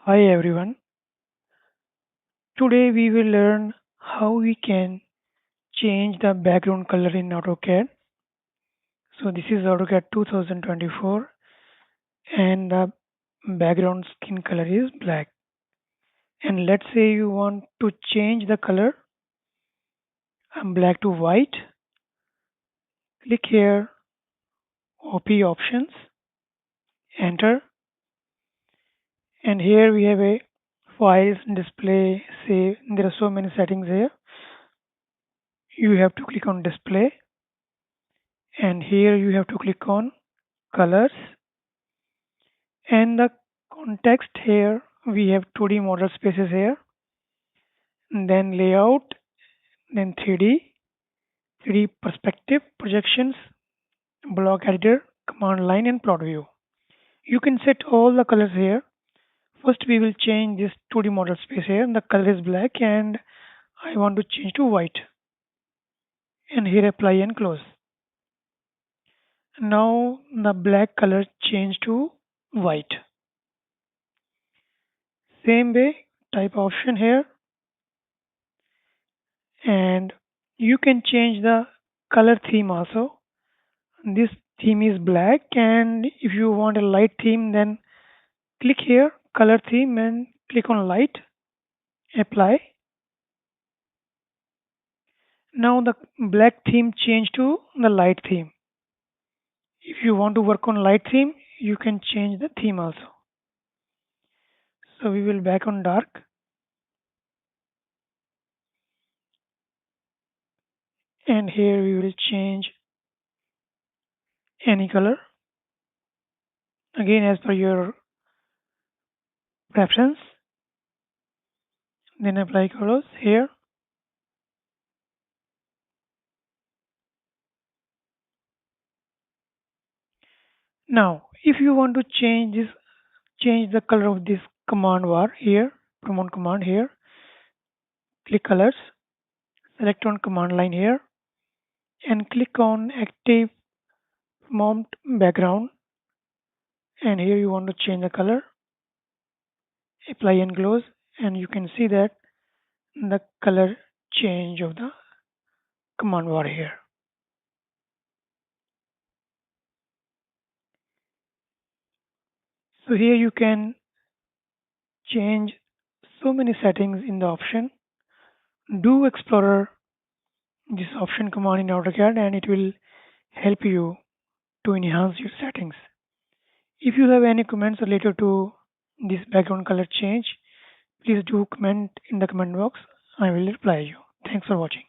Hi everyone. Today we will learn how we can change the background color in AutoCAD. So this is AutoCAD 2024 and the background skin color is black. And let's say you want to change the color from black to white. Click here, OP options, enter. And here we have a files, display, save. There are so many settings here. You have to click on display and here you have to click on colors. And the context here, we have 2D model spaces here, and then layout, then 3D perspective, projections, block editor, command line, and plot view. You can set all the colors here. First, we will change this 2D model space here. The color is black, and I want to change to white. And here, apply and close. Now, the black color change to white. Same way, type option here, and you can change the color theme also. This theme is black, and if you want a light theme, then click here color theme and click on light, apply. Now the black theme change to the light theme. If you want to work on light theme, you can change the theme also. So we will back on dark, and here we will change any color again as per your preference. Then apply colors here. Now, if you want to change the color of this command bar here, promote command here, click colors, select on command line here, and click on active mount background. And here you want to change the color, apply and close, and you can see that the color change of the command bar here. So here you can change so many settings in the option. Do explore this option command in AutoCAD and it will help you to enhance your settings. If you have any comments related to this background color change, please do comment in the comment box. I will reply you. Thanks for watching.